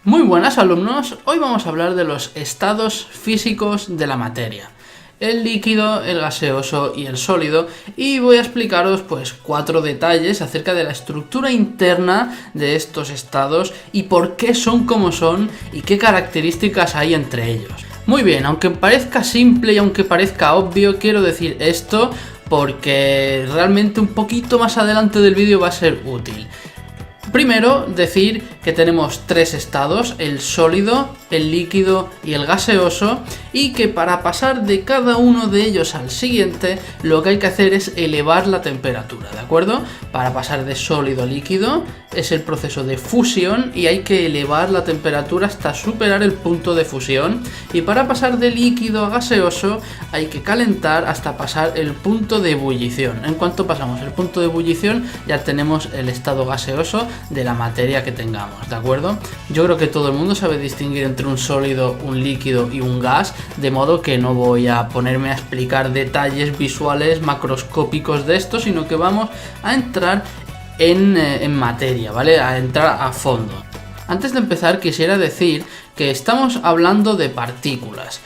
Muy buenas alumnos, hoy vamos a hablar de los estados físicos de la materia, el líquido, el gaseoso y el sólido, y voy a explicaros pues 4 detalles acerca de la estructura interna de estos estados y por qué son como son y qué características hay entre ellos. Muy bien, aunque parezca simple y aunque parezca obvio, quiero decir esto porque realmente un poquito más adelante del vídeo va a ser útil. Primero, decir que tenemos 3 estados, el sólido, el líquido y el gaseoso, y que para pasar de cada uno de ellos al siguiente, lo que hay que hacer es elevar la temperatura, ¿de acuerdo? Para pasar de sólido a líquido es el proceso de fusión y hay que elevar la temperatura hasta superar el punto de fusión, y para pasar de líquido a gaseoso hay que calentar hasta pasar el punto de ebullición. En cuanto pasamos el punto de ebullición ya tenemos el estado gaseoso de la materia que tengamos, ¿de acuerdo? Yo creo que todo el mundo sabe distinguir entre un sólido, un líquido y un gas, de modo que no voy a ponerme a explicar detalles visuales macroscópicos de esto, sino que vamos a entrar en materia, ¿vale? A entrar a fondo. Antes de empezar quisiera decir que estamos hablando de partículas,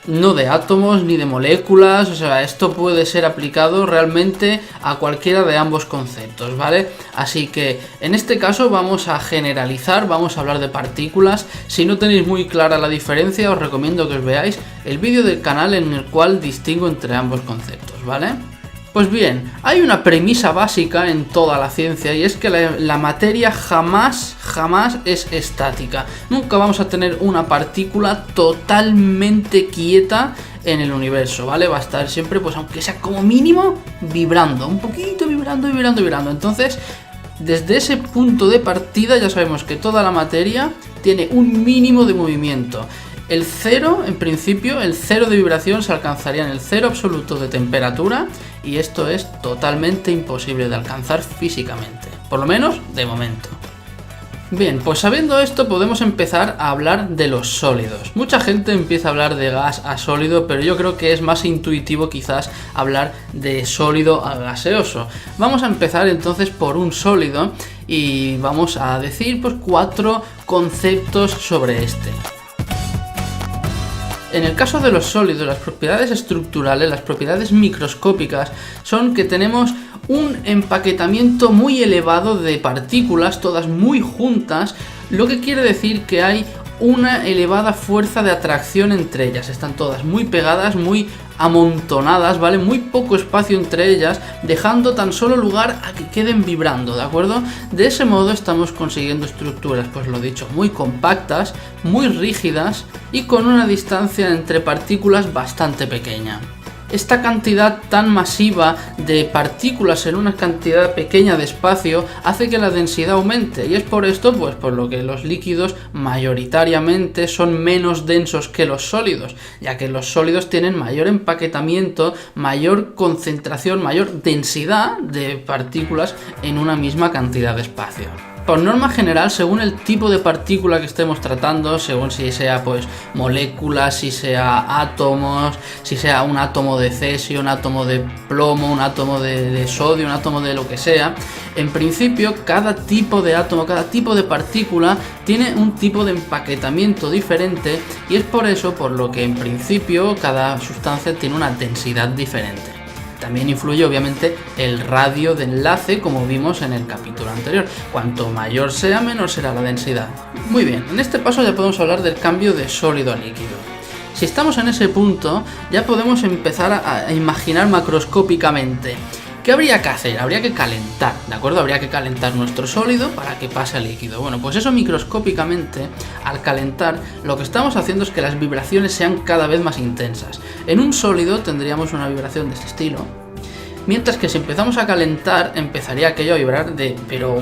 no de átomos ni de moléculas, o sea, esto puede ser aplicado realmente a cualquiera de ambos conceptos, ¿vale? Así que en este caso vamos a generalizar, vamos a hablar de partículas. Si no tenéis muy clara la diferencia, os recomiendo que os veáis el vídeo del canal en el cual distingo entre ambos conceptos, ¿vale? Pues bien, hay una premisa básica en toda la ciencia y es que la materia jamás es estática. Nunca vamos a tener una partícula totalmente quieta en el universo, ¿vale? Va a estar siempre, pues aunque sea como mínimo, vibrando, un poquito vibrando. Entonces, desde ese punto de partida ya sabemos que toda la materia tiene un mínimo de movimiento. El cero, en principio, el cero de vibración se alcanzaría en el cero absoluto de temperatura y esto es totalmente imposible de alcanzar físicamente, por lo menos de momento. Bien, pues sabiendo esto podemos empezar a hablar de los sólidos. Mucha gente empieza a hablar de gas a sólido, pero yo creo que es más intuitivo quizás hablar de sólido a gaseoso. Vamos a empezar entonces por un sólido y vamos a decir pues 4 conceptos sobre este. En el caso de los sólidos, las propiedades estructurales, las propiedades microscópicas, son que tenemos un empaquetamiento muy elevado de partículas, todas muy juntas, lo que quiere decir que hay una elevada fuerza de atracción entre ellas. Están todas muy pegadas, muy amontonadas, ¿vale? Muy poco espacio entre ellas, dejando tan solo lugar a que queden vibrando, ¿de acuerdo? De ese modo estamos consiguiendo estructuras, pues lo dicho, muy compactas, muy rígidas y con una distancia entre partículas bastante pequeña. Esta cantidad tan masiva de partículas en una cantidad pequeña de espacio hace que la densidad aumente y es por esto pues por lo que los líquidos mayoritariamente son menos densos que los sólidos, ya que los sólidos tienen mayor empaquetamiento, mayor concentración, mayor densidad de partículas en una misma cantidad de espacio. Por norma general, según el tipo de partícula que estemos tratando, según si sea pues moléculas, si sea átomos, si sea un átomo de cesio, un átomo de plomo, un átomo de sodio, un átomo de lo que sea, en principio cada tipo de átomo, cada tipo de partícula tiene un tipo de empaquetamiento diferente y es por eso por lo que en principio cada sustancia tiene una densidad diferente. También influye obviamente el radio de enlace, como vimos en el capítulo anterior. Cuanto mayor sea, menor será la densidad. Muy bien, en este paso ya podemos hablar del cambio de sólido a líquido. Si estamos en ese punto, ya podemos empezar a imaginar macroscópicamente. ¿Qué habría que hacer? Habría que calentar, ¿de acuerdo? Habría que calentar nuestro sólido para que pase al líquido. Bueno, pues eso microscópicamente, al calentar, lo que estamos haciendo es que las vibraciones sean cada vez más intensas. En un sólido tendríamos una vibración de este estilo, mientras que si empezamos a calentar, empezaría aquello a vibrar pero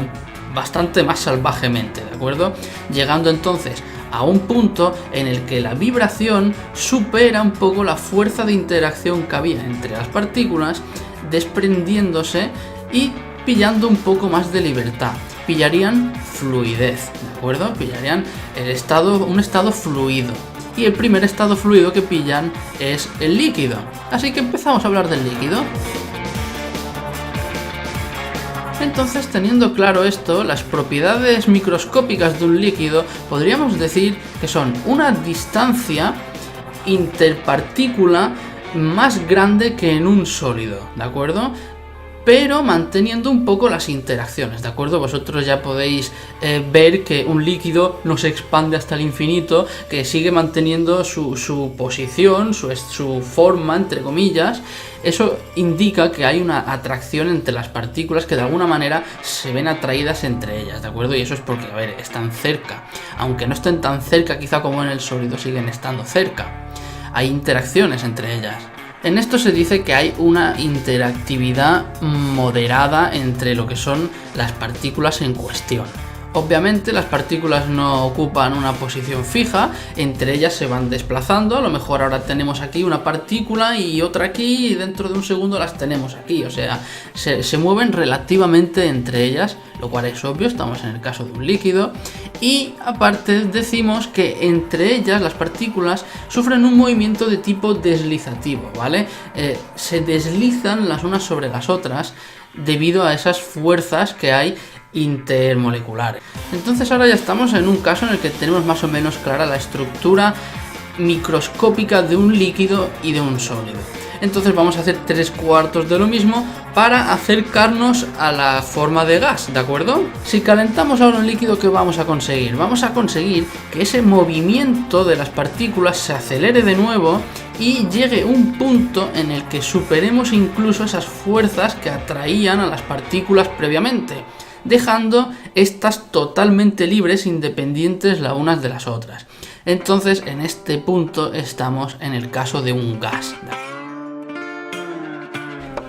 bastante más salvajemente, ¿de acuerdo? Llegando entonces a un punto en el que la vibración supera un poco la fuerza de interacción que había entre las partículas, desprendiéndose y pillando un poco más de libertad. Pillarían fluidez, ¿de acuerdo? Pillarían un estado fluido. Y el primer estado fluido que pillan es el líquido. Así que empezamos a hablar del líquido. Entonces, teniendo claro esto, las propiedades microscópicas de un líquido podríamos decir que son una distancia interpartícula más grande que en un sólido, ¿de acuerdo? Pero manteniendo un poco las interacciones, ¿de acuerdo? Vosotros ya podéis ver que un líquido no se expande hasta el infinito, que sigue manteniendo su posición, su forma, entre comillas. Eso indica que hay una atracción entre las partículas que de alguna manera se ven atraídas entre ellas, ¿de acuerdo? Y eso es porque, a ver, están cerca. Aunque no estén tan cerca quizá como en el sólido, siguen estando cerca. Hay interacciones entre ellas. En esto se dice que hay una interactividad moderada entre lo que son las partículas en cuestión. Obviamente las partículas no ocupan una posición fija, entre ellas se van desplazando, a lo mejor ahora tenemos aquí una partícula y otra aquí y dentro de un segundo las tenemos aquí, o sea, se mueven relativamente entre ellas, lo cual es obvio, estamos en el caso de un líquido, y aparte decimos que entre ellas las partículas sufren un movimiento de tipo deslizativo, ¿vale? Se deslizan las unas sobre las otras debido a esas fuerzas que hay intermoleculares. Entonces ahora ya estamos en un caso en el que tenemos más o menos clara la estructura microscópica de un líquido y de un sólido. Entonces vamos a hacer 3/4 de lo mismo para acercarnos a la forma de gas, ¿de acuerdo? Si calentamos ahora un líquido, ¿qué vamos a conseguir? Vamos a conseguir que ese movimiento de las partículas se acelere de nuevo y llegue un punto en el que superemos incluso esas fuerzas que atraían a las partículas previamente, dejando estas totalmente libres, independientes las unas de las otras. Entonces, en este punto estamos en el caso de un gas.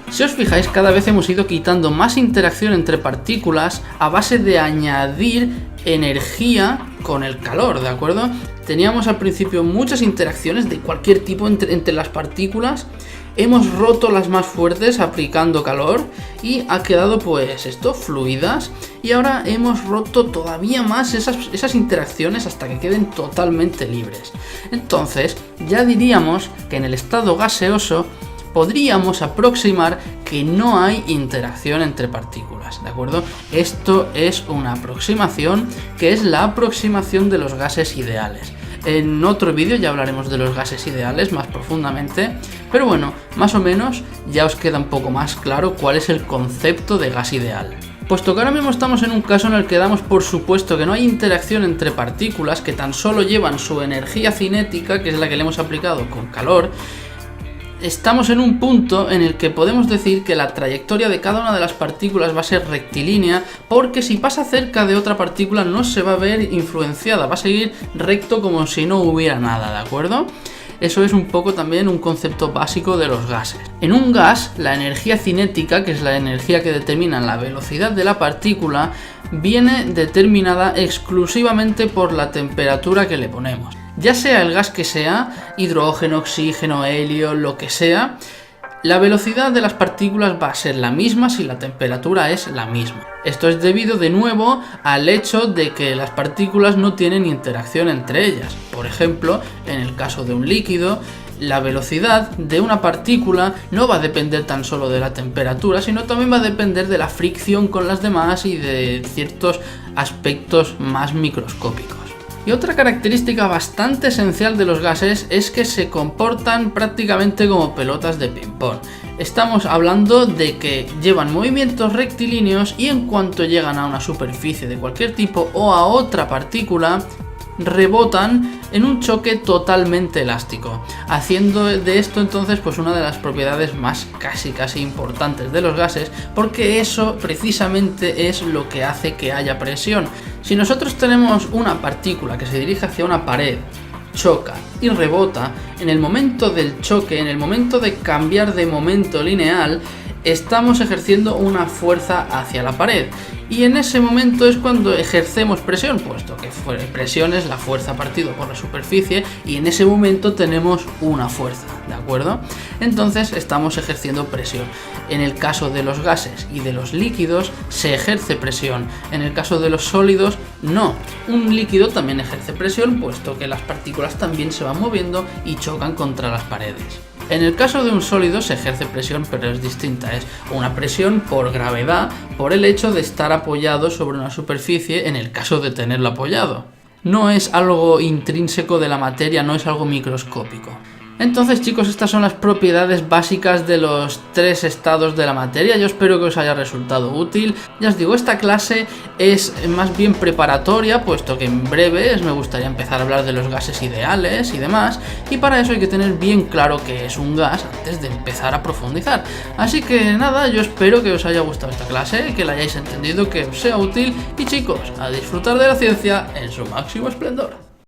Si os fijáis, cada vez hemos ido quitando más interacción entre partículas a base de añadir energía con el calor, ¿de acuerdo? Teníamos al principio muchas interacciones de cualquier tipo entre las partículas. Hemos roto las más fuertes aplicando calor y ha quedado pues esto, fluidas, y ahora hemos roto todavía más esas interacciones hasta que queden totalmente libres. Entonces ya diríamos que en el estado gaseoso podríamos aproximar que no hay interacción entre partículas, ¿de acuerdo? Esto es una aproximación que es la aproximación de los gases ideales. En otro vídeo ya hablaremos de los gases ideales más profundamente, pero bueno, más o menos ya os queda un poco más claro cuál es el concepto de gas ideal. Puesto que ahora mismo estamos en un caso en el que damos por supuesto que no hay interacción entre partículas, que tan solo llevan su energía cinética, que es la que le hemos aplicado con calor, estamos en un punto en el que podemos decir que la trayectoria de cada una de las partículas va a ser rectilínea, porque si pasa cerca de otra partícula no se va a ver influenciada, va a seguir recto como si no hubiera nada, ¿de acuerdo? Eso es un poco también un concepto básico de los gases. En un gas, la energía cinética, que es la energía que determina la velocidad de la partícula, viene determinada exclusivamente por la temperatura que le ponemos. Ya sea el gas que sea, hidrógeno, oxígeno, helio, lo que sea, la velocidad de las partículas va a ser la misma si la temperatura es la misma. Esto es debido de nuevo al hecho de que las partículas no tienen interacción entre ellas. Por ejemplo, en el caso de un líquido, la velocidad de una partícula no va a depender tan solo de la temperatura, sino también va a depender de la fricción con las demás y de ciertos aspectos más microscópicos. Y otra característica bastante esencial de los gases es que se comportan prácticamente como pelotas de ping-pong. Estamos hablando de que llevan movimientos rectilíneos y en cuanto llegan a una superficie de cualquier tipo o a otra partícula, rebotan en un choque totalmente elástico, haciendo de esto entonces pues una de las propiedades más casi importantes de los gases, porque eso precisamente es lo que hace que haya presión. Si nosotros tenemos una partícula que se dirige hacia una pared, choca y rebota, en el momento del choque, en el momento de cambiar de momento lineal, estamos ejerciendo una fuerza hacia la pared. Y en ese momento es cuando ejercemos presión, puesto que presión es la fuerza partido por la superficie, y en ese momento tenemos una fuerza, ¿de acuerdo? Entonces estamos ejerciendo presión. En el caso de los gases y de los líquidos se ejerce presión. En el caso de los sólidos, no. Un líquido también ejerce presión, puesto que las partículas también se van moviendo y chocan contra las paredes. En el caso de un sólido se ejerce presión, pero es distinta, es una presión por gravedad, por el hecho de estar apoyado sobre una superficie en el caso de tenerlo apoyado. No es algo intrínseco de la materia, no es algo microscópico. Entonces, chicos, estas son las propiedades básicas de los 3 estados de la materia. Yo espero que os haya resultado útil. Ya os digo, esta clase es más bien preparatoria, puesto que en breves me gustaría empezar a hablar de los gases ideales y demás, y para eso hay que tener bien claro qué es un gas antes de empezar a profundizar. Así que nada, yo espero que os haya gustado esta clase, que la hayáis entendido, que os sea útil, y chicos, a disfrutar de la ciencia en su máximo esplendor.